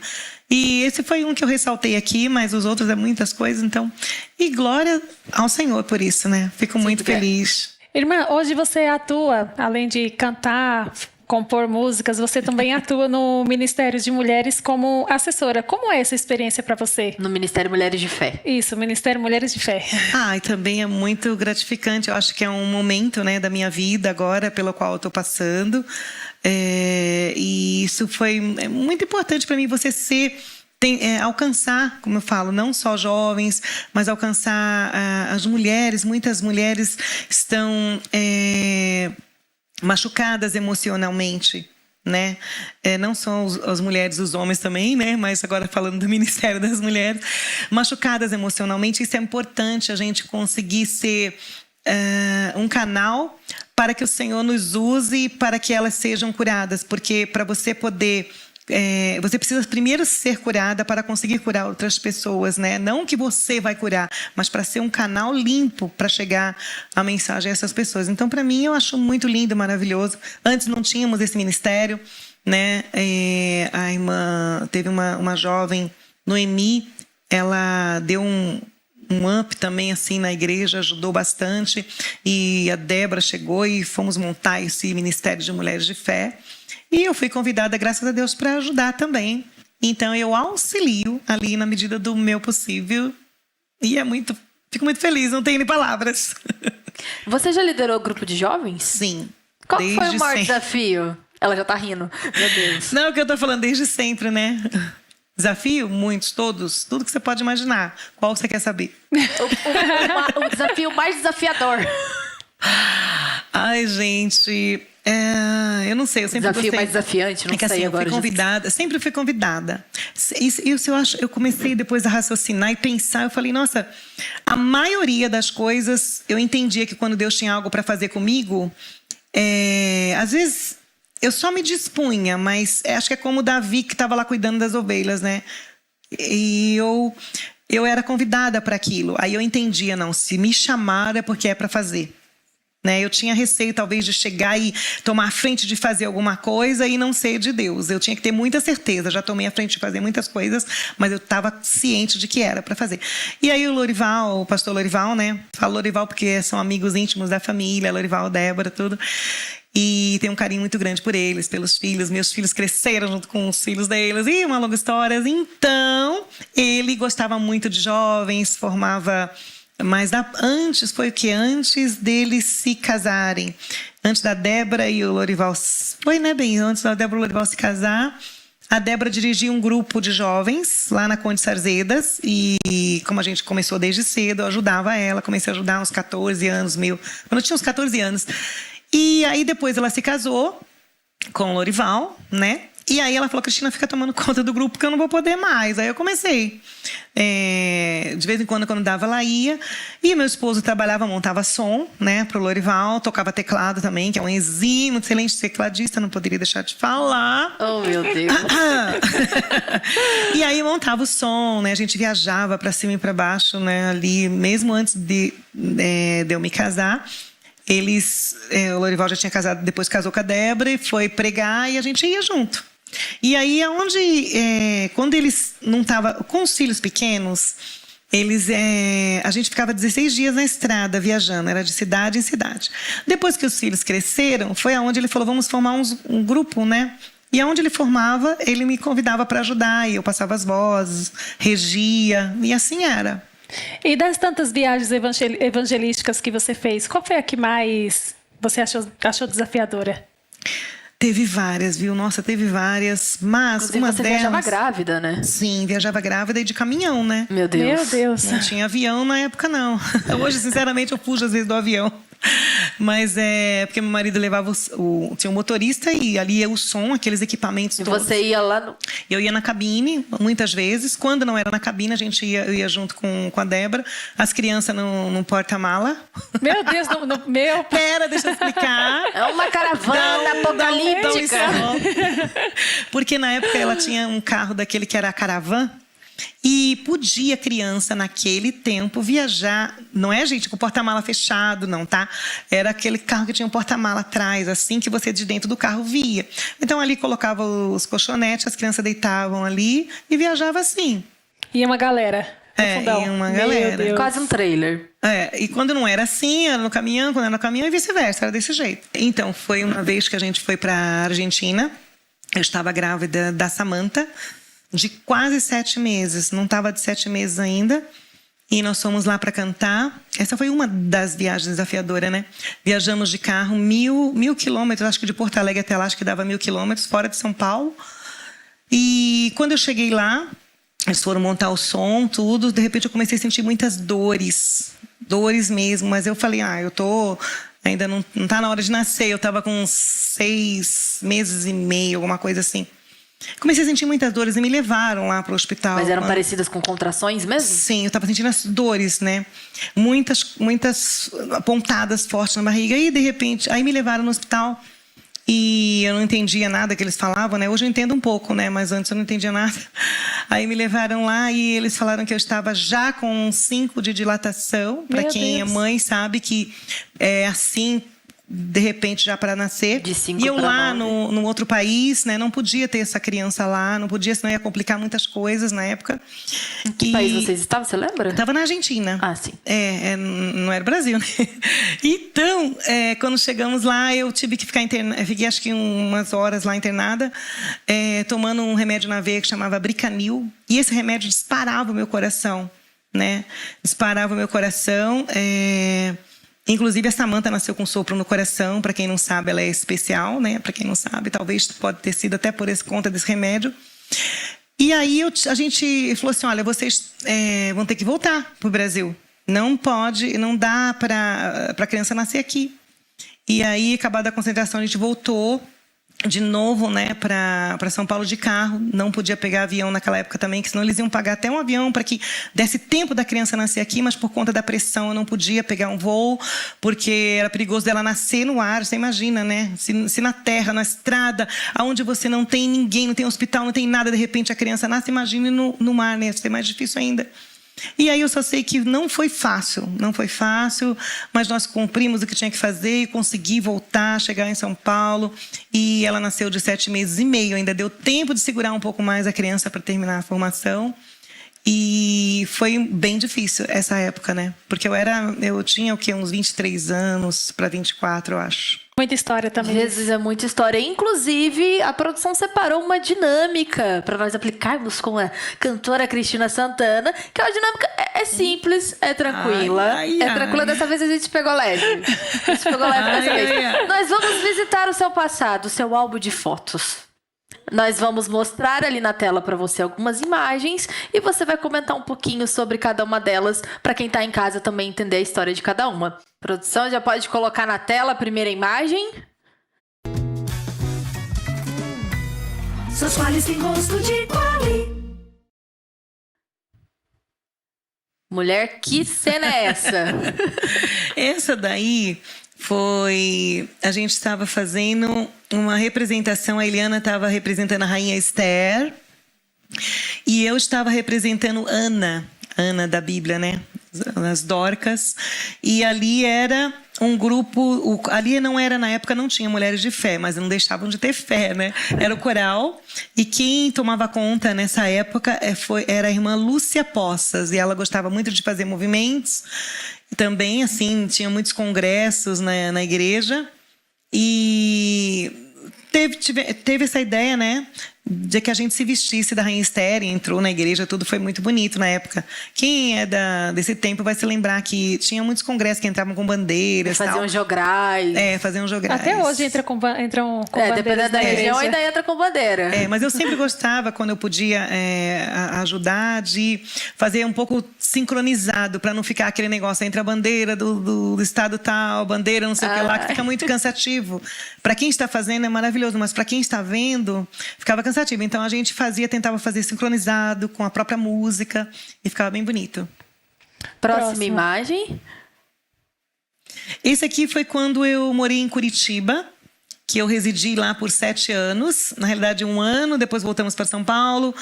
E esse foi um que eu ressaltei aqui, mas os outros é muitas coisas, então... E glória ao Senhor por isso, né? Fico muito feliz. Irmã, hoje você atua, além de cantar, compor músicas, você também atua no Ministério de Mulheres como assessora. Como é essa experiência para você? No Ministério Mulheres de Fé. Isso, Ministério Mulheres de Fé. E também é muito gratificante. Eu acho que é um momento, né, da minha vida agora, pelo qual eu estou passando. E isso foi muito importante para mim, você alcançar, como eu falo, não só jovens, mas alcançar as mulheres. Muitas mulheres estão machucadas emocionalmente, né? Não só as mulheres, os homens também, né? Mas agora falando do Ministério das Mulheres, machucadas emocionalmente. Isso é importante, a gente conseguir ser um canal para que o Senhor nos use para que elas sejam curadas, porque para você poder você precisa primeiro ser curada para conseguir curar outras pessoas, né? Não que você vai curar, mas para ser um canal limpo para chegar a mensagem a essas pessoas. Então, para mim, eu acho muito lindo, maravilhoso. Antes não tínhamos esse ministério, né? A irmã teve uma jovem, Noemi, ela deu um up também assim na igreja, ajudou bastante, e a Débora chegou e fomos montar esse Ministério de Mulheres de Fé, e eu fui convidada, graças a Deus, para ajudar também. Então eu auxilio ali na medida do meu possível, e fico muito feliz, não tenho nem palavras. Você já liderou grupo de jovens? Sim. Qual foi o maior desafio? Ela já tá rindo, meu Deus. Não, que eu tô falando desde sempre, né? Desafio? Muitos, todos. Tudo que você pode imaginar. Qual você quer saber? O desafio mais desafiador. Ai, gente... eu não sei, eu sempre desafio gostei. Mais desafiante, não sei assim, agora. Eu fui convidada, sempre fui convidada. Eu comecei depois a raciocinar e pensar, eu falei, nossa, a maioria das coisas, eu entendia que quando Deus tinha algo para fazer comigo, às vezes... eu só me dispunha, mas acho que é como o Davi que estava lá cuidando das ovelhas, né? E eu era convidada para aquilo. Aí eu entendia, não, se me chamaram é porque é para fazer. Né? Eu tinha receio, talvez, de chegar e tomar a frente de fazer alguma coisa e não ser de Deus. Eu tinha que ter muita certeza. Já tomei a frente de fazer muitas coisas, mas eu estava ciente de que era para fazer. E aí o pastor Lorival, né? Falo Lorival porque são amigos íntimos da família, Lorival, Débora, tudo. E tenho um carinho muito grande por eles, pelos filhos. Meus filhos cresceram junto com os filhos deles. E uma longa história. Então, ele gostava muito de jovens, formava... Mas antes deles se casarem. Antes da Débora e o Lorival... Foi, né, bem? Antes da Débora e o Lorival se casar... A Débora dirigia um grupo de jovens lá na Conde Sarzedas. E como a gente começou desde cedo, eu ajudava ela. Comecei a ajudar uns 14 anos, quando eu tinha uns 14 anos. E aí depois ela se casou com o Lorival, né? E aí ela falou, Cristina, fica tomando conta do grupo que eu não vou poder mais. Aí eu comecei. De vez em quando dava, ela ia. E meu esposo trabalhava, montava som, né, pro Lorival. Tocava teclado também, que é um exímio, excelente tecladista, não poderia deixar de falar. Oh, meu Deus. E aí montava o som, né? A gente viajava para cima e para baixo, né? Ali, mesmo antes de eu me casar. O Lorival já tinha casado, depois casou com a Débora e foi pregar e a gente ia junto. E aí, quando eles não estavam com os filhos pequenos, a gente ficava 16 dias na estrada viajando, era de cidade em cidade. Depois que os filhos cresceram, foi aonde ele falou, vamos formar um grupo, né? E aonde ele formava, ele me convidava para ajudar, e eu passava as vozes, regia, e assim era. E das tantas viagens evangelísticas que você fez, qual foi a que mais você achou desafiadora? Teve várias, viu? Nossa, teve várias. Mas inclusive, uma você delas... viajava grávida, né? Sim, viajava grávida e de caminhão, né? Meu Deus. Meu Deus. Não tinha avião na época, não. Hoje, sinceramente, eu fujo às vezes do avião. Mas é porque meu marido levava tinha um motorista e ali ia o som, aqueles equipamentos E todos. você ia lá no... Eu ia na cabine, muitas vezes. Quando não era na cabine, eu ia junto com a Débora. As crianças no porta-mala. Meu Deus, meu... Pera, deixa eu explicar. É uma caravana apocalíptica. Porque na época ela tinha um carro daquele que era a Caravan. E podia criança, naquele tempo, viajar. Não é, gente, com o porta-mala fechado, não, tá? Era aquele carro que tinha um porta-mala atrás, assim, que você de dentro do carro via. Então, ali colocava os colchonetes, as crianças deitavam ali e viajava assim. Ia uma galera. Ia uma galera. Quase um trailer. E quando não era assim, era no caminhão, quando era no caminhão e vice-versa, era desse jeito. Então, foi uma vez que a gente foi para a Argentina. Eu estava grávida da Samantha, de quase 7 meses. Não estava de 7 meses ainda. E nós fomos lá para cantar. Essa foi uma das viagens desafiadoras, né? Viajamos de carro 1.000 quilômetros, acho que de Porto Alegre até lá, acho que dava 1.000 quilômetros, fora de São Paulo. E quando eu cheguei lá, eles foram montar o som, tudo. De repente eu comecei a sentir muitas dores. Dores mesmo. Mas eu falei, eu tô... Ainda não tá na hora de nascer. Eu tava com 6 meses e meio, alguma coisa assim. Comecei a sentir muitas dores e me levaram lá para o hospital. Mas eram parecidas com contrações mesmo? Sim, eu estava sentindo as dores, né? Muitas pontadas fortes na barriga. E, de repente, aí me levaram no hospital e eu não entendia nada que eles falavam, né? Hoje eu entendo um pouco, né? Mas antes eu não entendia nada. Aí me levaram lá e eles falaram que eu estava já com 5 de dilatação. Para quem é mãe sabe que é assim... de repente já para nascer. De 5 e eu lá 9. no outro país, né, não podia ter essa criança lá, não podia, senão ia complicar muitas coisas na época. Em que país vocês estavam, você lembra? Estava na Argentina. Ah, sim. Não era Brasil, né? Então, quando chegamos lá, eu tive que ficar internada, fiquei acho que umas horas lá internada, tomando um remédio na veia que chamava Bricanil, e esse remédio disparava o meu coração, né? Disparava o meu coração, Inclusive, a Samantha nasceu com sopro no coração. Para quem não sabe, ela é especial, né? Para quem não sabe, talvez pode ter sido até por conta desse remédio. E aí a gente falou assim, olha, vocês vão ter que voltar para o Brasil. Não pode, não dá para a criança nascer aqui. E aí, acabada a concentração, a gente voltou de novo, né, para São Paulo de carro. Não podia pegar avião naquela época também, que senão eles iam pagar até um avião para que desse tempo da criança nascer aqui, mas por conta da pressão eu não podia pegar um voo, porque era perigoso dela nascer no ar. Você imagina, né? Se na terra, na estrada, onde você não tem ninguém, não tem hospital, não tem nada, de repente a criança nasce, imagine no mar, né? Isso é mais difícil ainda. E aí eu só sei que não foi fácil, mas nós cumprimos o que tinha que fazer e consegui voltar, chegar em São Paulo. E ela nasceu de 7 meses e meio, ainda deu tempo de segurar um pouco mais a criança para terminar a formação. E foi bem difícil essa época, né? Porque eu tinha o quê? Uns 23 anos para 24, eu acho. Muita história também. Às vezes é muita história. Inclusive, a produção separou uma dinâmica para nós aplicarmos com a cantora Cristina Santana, que é uma dinâmica simples, é tranquila. Tranquila. Dessa vez a gente pegou leve. Dessa vez. Nós vamos visitar o seu passado, o seu álbum de fotos. Nós vamos mostrar ali na tela para você algumas imagens e você vai comentar um pouquinho sobre cada uma delas para quem tá em casa também entender a história de cada uma. Produção, já pode colocar na tela a primeira imagem. Seus quales têm gosto de quali. Mulher, que cena é essa? Essa daí foi... A gente estava fazendo uma representação, a Eliana estava representando a Rainha Esther e eu estava representando Ana da Bíblia, né? As Dorcas. E ali era um grupo... Ali não era, na época, não tinha mulheres de fé, mas não deixavam de ter fé, né? Era o coral. E quem tomava conta nessa época era a irmã Lúcia Poças. E ela gostava muito de fazer movimentos. E também, assim, tinha muitos congressos na igreja. E teve essa ideia, né? dia que a gente se vestisse da Rainha Esther e entrou na igreja, tudo foi muito bonito na época. Quem é desse tempo vai se lembrar que tinha muitos congressos que entravam com bandeiras. Faziam jograis. Faziam jograis. Até hoje entram com bandeiras. Dependendo da região, ainda entra com bandeira. Mas eu sempre gostava, quando eu podia ajudar, de fazer um pouco sincronizado, para não ficar aquele negócio entre a bandeira do estado tal, bandeira não sei o que lá, que fica muito cansativo. Para quem está fazendo é maravilhoso, mas para quem está vendo, ficava cansativo. Então a gente tentava fazer sincronizado com a própria música e ficava bem bonito. Próxima imagem. Esse aqui foi quando eu morei em Curitiba, que eu residi lá por 7 anos. Na realidade, 1 ano, depois voltamos para São Paulo.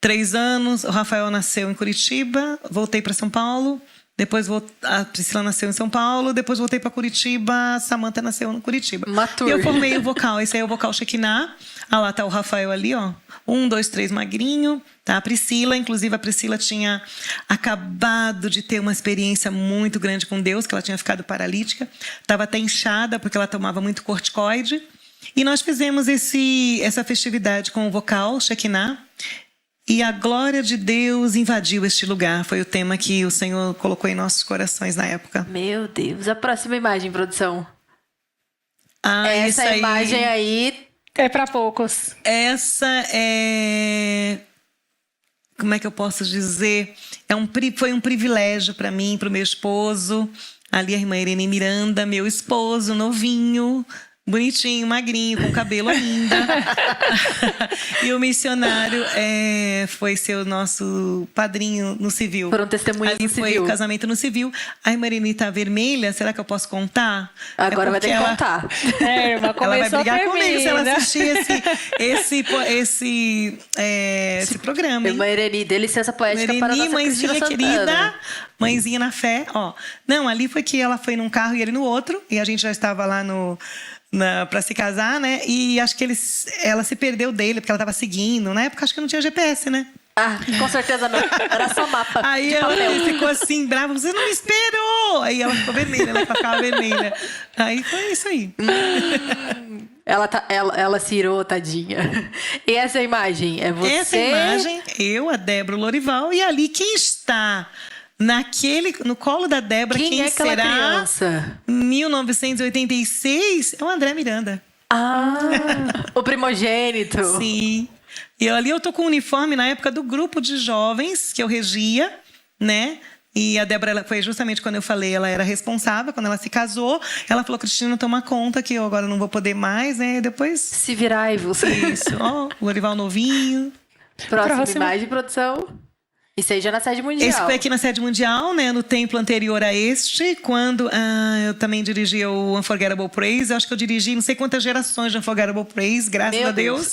3 anos, o Rafael nasceu em Curitiba, voltei para São Paulo. Depois a Priscila nasceu em São Paulo, depois voltei para Curitiba, a Samantha nasceu em Curitiba. Matur. E eu formei o vocal, esse aí é o vocal Shekinah. Lá tá o Rafael ali, ó. 1, 2, 3, magrinho. Tá a Priscila, inclusive a Priscila tinha acabado de ter uma experiência muito grande com Deus, que ela tinha ficado paralítica. Estava até inchada, porque ela tomava muito corticoide. E nós fizemos essa festividade com o vocal Shekinah. E a glória de Deus invadiu este lugar. Foi o tema que o Senhor colocou em nossos corações na época. Meu Deus. A próxima imagem, produção. Essa imagem aí... É para poucos. Essa é... Como é que eu posso dizer? Foi um privilégio para mim, para o meu esposo. Ali a irmã Irene Miranda, meu esposo, novinho... Bonitinho, magrinho, com cabelo ainda. E o missionário foi ser o nosso padrinho no civil. Foram testemunhas no civil. Ali foi o casamento no civil. A irmã Irene tá vermelha, será que eu posso contar? Agora vai ter que contar. Irmã, ela vai brigar comigo se ela assistir esse programa. Irmã Irene, dê licença poética para a nossa mãezinha querida, mãezinha na fé. Não, ali foi que ela foi num carro e ele no outro. E a gente já estava lá para se casar, né? E acho que ela se perdeu dele, porque ela estava seguindo. Na época, acho que não tinha GPS, né? Com certeza não. Era só mapa. Aí ela ficou assim, brava. Você não me esperou! Aí ela ficou vermelha, ela ficava vermelha. Aí foi isso aí. Ela se irou, tadinha. E essa imagem é você? Essa imagem, eu, a Débora Lorival. E ali, quem está... no colo da Débora, quem é aquela será? Criança? 1986 é o André Miranda. O primogênito. Sim. E ali eu tô com o uniforme na época do grupo de jovens que eu regia, né? E a Débora, foi justamente quando eu falei, ela era responsável, quando ela se casou, ela falou, Cristina, toma conta que eu agora não vou poder mais, né? Depois... Se virai-vos. Isso, o Lorival novinho. Próxima imagem, produção. Isso aí já na sede mundial. Esse foi aqui na sede mundial, né? No templo anterior a este, quando eu também dirigi o Unforgettable Praise. Eu acho que eu dirigi não sei quantas gerações de Unforgettable Praise, graças a Deus.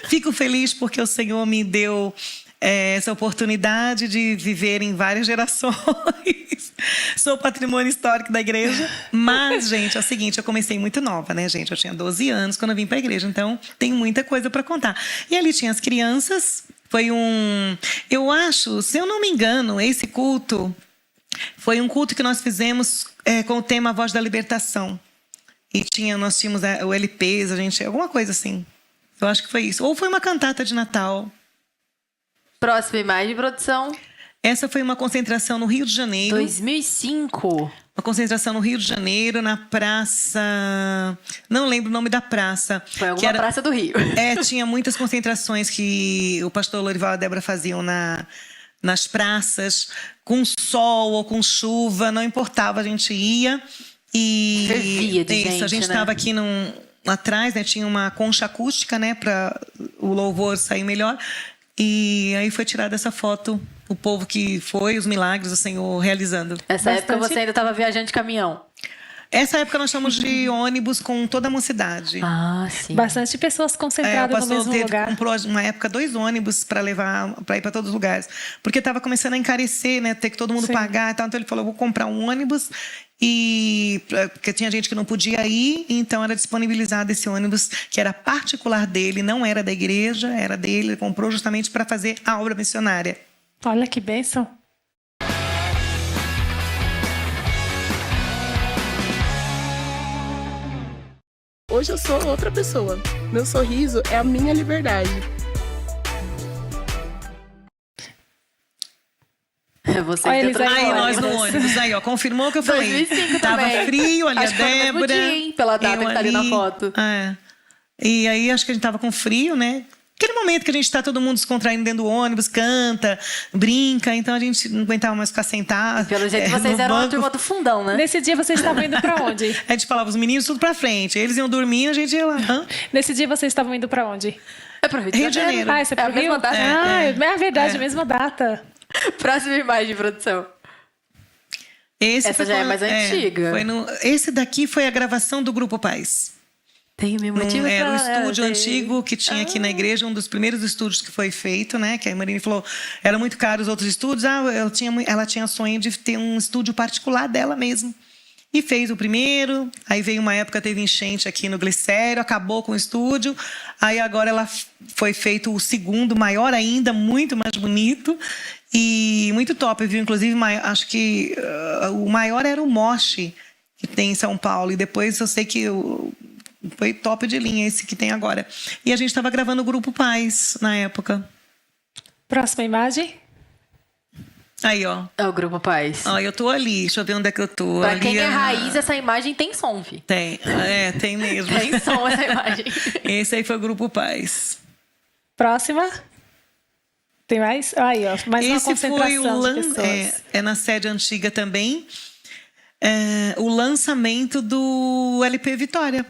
Fico feliz porque o Senhor me deu essa oportunidade de viver em várias gerações. Sou patrimônio histórico da igreja. Mas, gente, é o seguinte, eu comecei muito nova, né, gente? Eu tinha 12 anos quando eu vim para a igreja, então tem muita coisa para contar. E ali tinha as crianças. Eu acho, se eu não me engano, esse culto foi um culto que nós fizemos com o tema Voz da Libertação. E nós tínhamos o LPs, alguma coisa assim. Eu acho que foi isso. Ou foi uma cantata de Natal. Próxima imagem, produção. Essa foi uma concentração no Rio de Janeiro. 2005. Uma concentração no Rio de Janeiro, na praça... Não lembro o nome da praça. Foi alguma praça do Rio. Tinha muitas concentrações que o pastor Lorival e a Débora faziam nas praças, com sol ou com chuva, não importava, a gente ia. E fervia de gente, a gente estava aqui atrás, né, tinha uma concha acústica, né, para o louvor sair melhor. E aí foi tirada essa foto, o povo que foi, os milagres do Senhor realizando. Essa época você ainda estava viajando de caminhão? Essa época nós estamos de ônibus com toda a mocidade. Sim. Bastante pessoas concentradas no mesmo lugar. Comprou uma época 2 ônibus para ir para todos os lugares. Porque estava começando a encarecer, né? Ter que todo mundo pagar e tal. Então ele falou, vou comprar um ônibus. Porque tinha gente que não podia ir, então era disponibilizado esse ônibus, que era particular dele, não era da igreja, era dele. Ele comprou justamente para fazer a obra missionária. Olha que bênção. Hoje eu sou outra pessoa. Meu sorriso é a minha liberdade. você. Olha, dentro eles do aí, Aí ônibus. nós no ônibus, aí ó, confirmou o que eu falei. 2005 Tava também. frio, ali Acho a que foi no mesmo Débora. dia, hein, pela data eu que tá ali na foto. É. E aí acho que a gente tava com frio, né? Aquele momento que a gente tá todo mundo descontraindo dentro do ônibus, canta, brinca, então a gente não aguentava mais ficar sentado. Pelo jeito, vocês no eram uma banco. turma do fundão, né? Nesse dia vocês estavam indo pra onde? A gente falava os meninos tudo pra frente. Eles iam dormindo, a gente ia lá. Hã? Nesse dia vocês estavam indo pra onde? É pro Rio Rio de Janeiro. Ah, isso é É a pro Rio? mesma data. É verdade, mesma data. Próxima imagem, produção. Essa foi já é mais antiga. Esse daqui foi a gravação do Grupo Paz. Tem mesmo motivo Era o pra- estúdio antigo que tinha aqui na igreja, um dos primeiros estúdios que foi feito, né? Que a Marine falou, era muito caro os outros estúdios. Ela tinha sonho de ter um estúdio particular dela mesmo. E fez o primeiro, aí veio uma época, teve enchente aqui no Glicério, acabou com o estúdio. Aí agora ela foi feito o segundo, maior ainda, muito mais bonito. E muito top, viu? Inclusive, acho que o maior era o Moche, que tem em São Paulo. E depois eu sei que foi top de linha esse que tem agora. E a gente estava gravando o Grupo Paz na época. Próxima imagem. Aí, ó. É o Grupo Paz. Ó, eu tô ali. Deixa eu ver onde é que eu tô. Pra Ali quem é raiz, essa imagem tem som, fi. Tem. Tem mesmo. Tem som essa imagem. Esse aí foi o Grupo Paz. Próxima. Tem mais? Aí, ó. Mais uma Esse foi concentração de pessoas. é na sede antiga também. O lançamento do LP Vitória.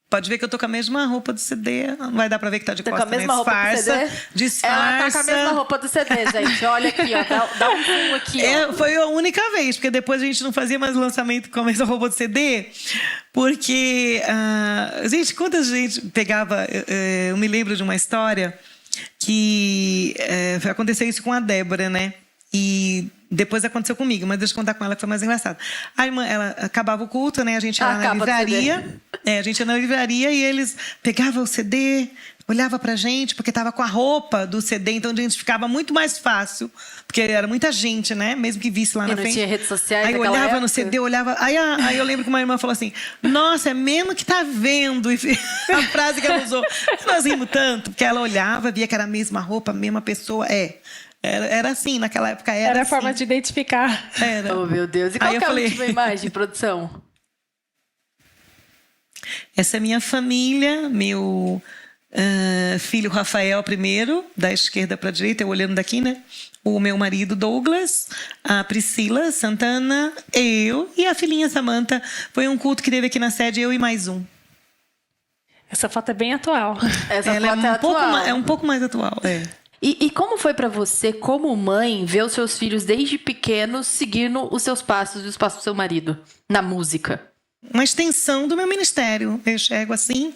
Pode ver que eu tô com a mesma roupa do CD. Não vai dar pra ver que tá de Tá com costas, a mesma né? roupa do CD? Disfarça. Ela tá com a mesma roupa do CD, gente. Olha aqui, ó. Dá um zoom aqui, ó. Foi a única vez, porque depois a gente não fazia mais lançamento com a mesma roupa do CD, porque, gente, quanta gente pegava... Eu me lembro de uma história que aconteceu isso com a Débora, né? E depois aconteceu comigo, mas deixa eu contar com ela que foi mais engraçado. A irmã, ela acabava o culto, né? A gente ia lá na livraria. A gente ia na livraria e eles pegavam o CD, olhava pra gente, porque tava com a roupa do CD, então a gente ficava muito mais fácil, porque era muita gente, né? Mesmo que visse lá na frente. Não tinha redes sociais aí naquela olhava época. no CD, olhava. Aí eu lembro que uma irmã falou assim: nossa, é mesmo que tá vendo. E a frase que ela usou. Nós rimos tanto, porque ela olhava, via que era a mesma roupa, a mesma pessoa. Era assim, naquela época era Era a assim. forma de identificar. Era. Oh, meu Deus. E qual Aí que é eu a falei- última imagem, produção? Essa é minha família, meu filho Rafael primeiro, da esquerda para a direita, eu olhando daqui, né? O meu marido Douglas, a Priscila Santana, eu e a filhinha Samantha. Foi um culto que teve aqui na sede, eu e mais um. Essa foto é bem atual. Essa Ela foto é atual. um pouco mais atual. E como foi pra você, como mãe, ver os seus filhos desde pequenos seguindo os seus passos e os passos do seu marido na música? Uma extensão do meu ministério. Eu enxergo assim,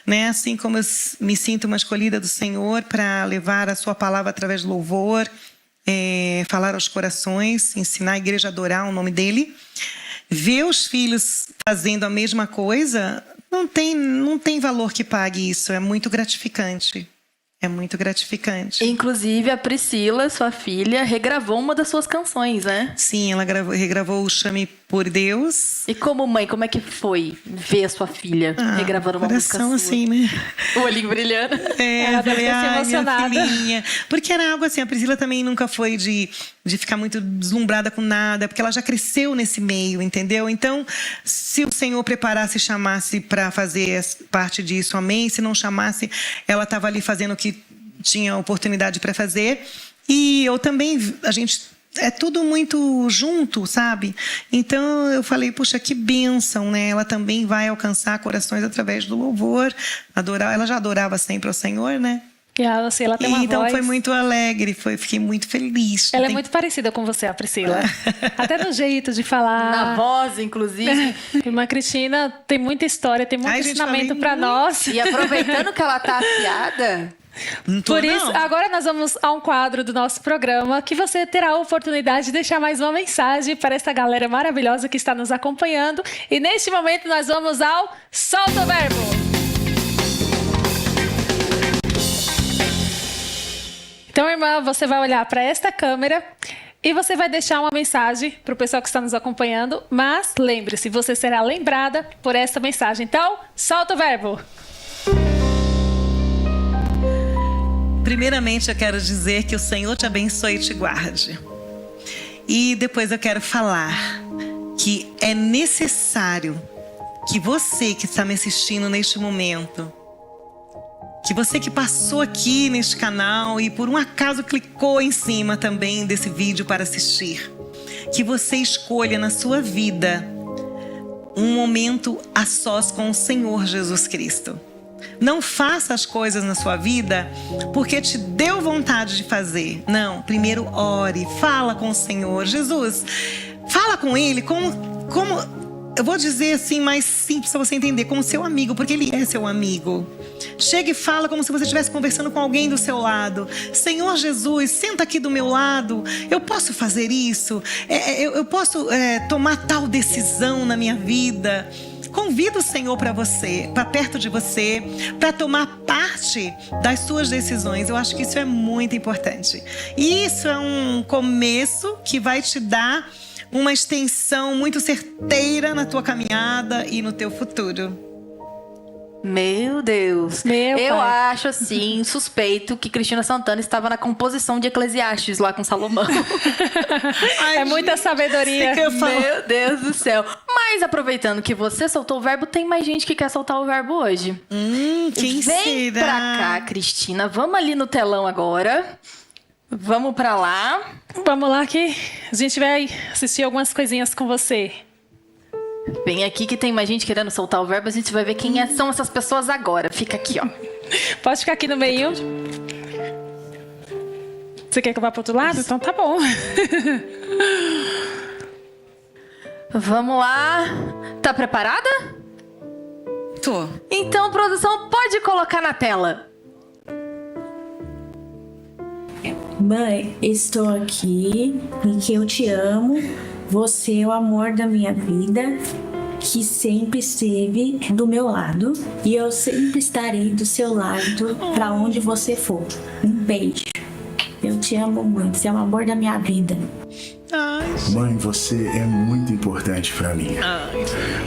né? Assim como eu me sinto uma escolhida do Senhor para levar a sua palavra através do louvor, falar aos corações, ensinar a igreja a adorar o nome dele. Ver os filhos fazendo a mesma coisa, não tem valor que pague isso. É muito gratificante. É muito gratificante. Inclusive, a Priscila, sua filha, regravou uma das suas canções, né? Sim, ela regravou o Chame por Deus. E como mãe, como é que foi ver a sua filha regravando uma música sua? Assim, né? O olhinho brilhando. Ela deve ter se emocionado. Minha filhinha. Porque era algo assim, a Priscila também nunca foi de ficar muito deslumbrada com nada, porque ela já cresceu nesse meio, entendeu? Então, se o Senhor preparasse e chamasse para fazer parte disso, amém? Se não chamasse, ela estava ali fazendo o que tinha oportunidade para fazer. E eu também, a gente... É tudo muito junto, sabe? Então eu falei, puxa, que bênção, né? Ela também vai alcançar corações através do louvor, adorar. Ela já adorava sempre ao Senhor, né? E ela tem uma então voz... foi muito alegre, fiquei muito feliz. Ela é muito parecida com você, a Priscila. Até no jeito de falar. Na voz, inclusive. Irmã Cristina tem muita história, tem muito ensinamento para nós. E aproveitando que ela tá afiada... Por isso, agora nós vamos a um quadro do nosso programa que você terá a oportunidade de deixar mais uma mensagem para essa galera maravilhosa que está nos acompanhando. E neste momento nós vamos ao Solta o Verbo! Então, irmã, você vai olhar para esta câmera e você vai deixar uma mensagem para o pessoal que está nos acompanhando. Mas lembre-se, você será lembrada por esta mensagem. Então, solta o verbo! Primeiramente, eu quero dizer que o Senhor te abençoe e te guarde. E depois eu quero falar que é necessário que você que está me assistindo neste momento, que você que passou aqui neste canal e por um acaso clicou em cima também desse vídeo para assistir, que você escolha na sua vida um momento a sós com o Senhor Jesus Cristo. Não faça as coisas na sua vida porque te deu vontade de fazer. Não, primeiro ore, fala com o Senhor. Jesus, fala com Ele como eu vou dizer assim mais simples para você entender, como seu amigo, porque Ele é seu amigo. Chega e fala como se você estivesse conversando com alguém do seu lado. Senhor Jesus, senta aqui do meu lado. Eu posso fazer isso? Eu posso tomar tal decisão na minha vida? Convida o Senhor para você, para perto de você, para tomar parte das suas decisões. Eu acho que isso é muito importante. E isso é um começo que vai te dar uma extensão muito certeira na tua caminhada e no teu futuro. Meu Deus. Eu pai. acho assim, suspeito que Cristina Santana estava na composição de Eclesiastes lá com Salomão. Ai, É muita sabedoria. Meu Deus do céu. Mas aproveitando que você soltou o verbo, tem mais gente que quer soltar o verbo hoje. Quem Vem será? pra cá, Cristina. Vamos ali no telão agora. Vamos pra lá. Vamos lá que a gente vai assistir algumas coisinhas com você. Vem aqui que tem mais gente querendo soltar o verbo. A gente vai ver quem são essas pessoas agora. Fica aqui, ó. Pode ficar aqui no meio. Você quer que eu vá pro outro lado? Então tá bom. Vamos lá. Tá preparada? Tô. Então, produção, pode colocar na tela. Mãe, estou aqui porque eu te amo. Você é o amor da minha vida, que sempre esteve do meu lado. E eu sempre estarei do seu lado para onde você for. Um beijo. Eu te amo muito. Você é o amor da minha vida. Mãe, você é muito importante para mim.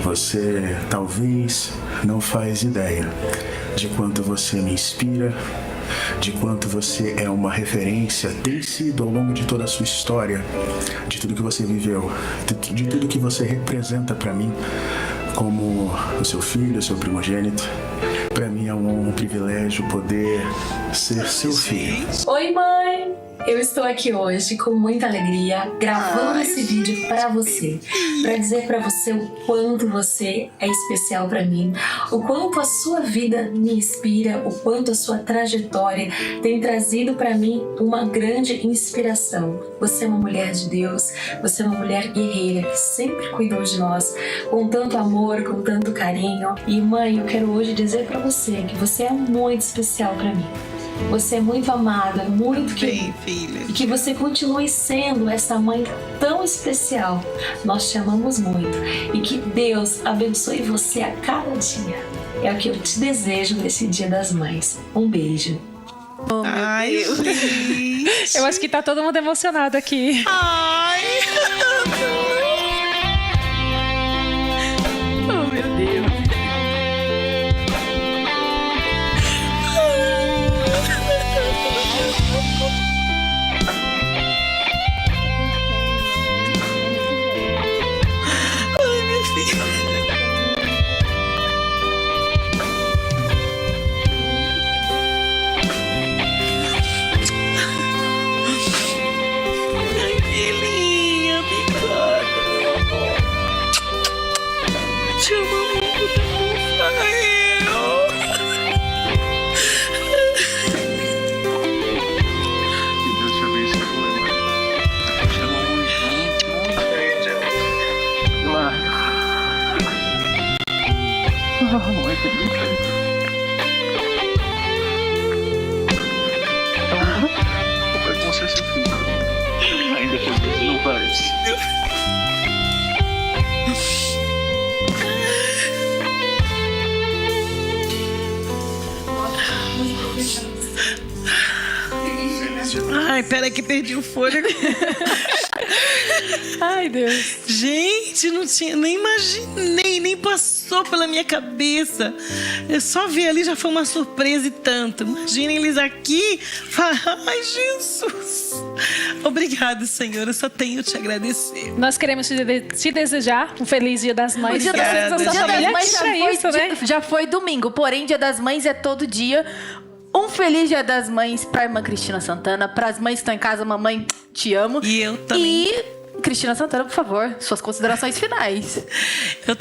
Você talvez não faz ideia de quanto você me inspira, de quanto você é uma referência, tem sido ao longo de toda a sua história, de tudo que você viveu, de tudo que você representa para mim, como o seu filho, o seu primogênito. Para mim é um privilégio poder ser seu filho. Oi, mãe! Eu estou aqui hoje com muita alegria gravando esse vídeo para você, para dizer para você o quanto você é especial para mim, o quanto a sua vida me inspira, o quanto a sua trajetória tem trazido para mim uma grande inspiração. Você é uma mulher de Deus, você é uma mulher guerreira que sempre cuidou de nós com tanto amor, com tanto carinho. E mãe, eu quero hoje dizer para você que você é muito especial para mim. Você é muito amada, muito querida. E que você continue sendo essa mãe tão especial. Nós te amamos muito. E que Deus abençoe você a cada dia. É o que eu te desejo nesse Dia das Mães. Um beijo. Oh, Ai, gente. Eu acho que tá todo mundo emocionado aqui. Ai. Oh, meu Deus. Ai, minha filha. Ai, filhinha, picada. Te amo muito, Rafael. Que Deus te abençoe, mãe. Te amo muito, muito. Mãe, que brincadeira. Papai, com você é seu filho. Ainda que às vezes não parece. Ai, peraí que perdi o fôlego. Ai, Deus. Gente, não tinha, nem imaginei, nem passou pela minha cabeça. Eu só vi ali, já foi uma surpresa e tanto. Imaginem eles aqui. Ai, Jesus. Obrigado, Senhor. Eu só tenho te agradecer. Nós queremos te desejar um feliz Dia das Mães. O Dia das Mães já foi domingo, porém Dia das Mães é todo dia. Um feliz Dia das Mães pra irmã Cristina Santana, pras mães que estão em casa, mamãe, te amo. E eu também. E Cristina Santana, por favor, suas considerações finais. Eu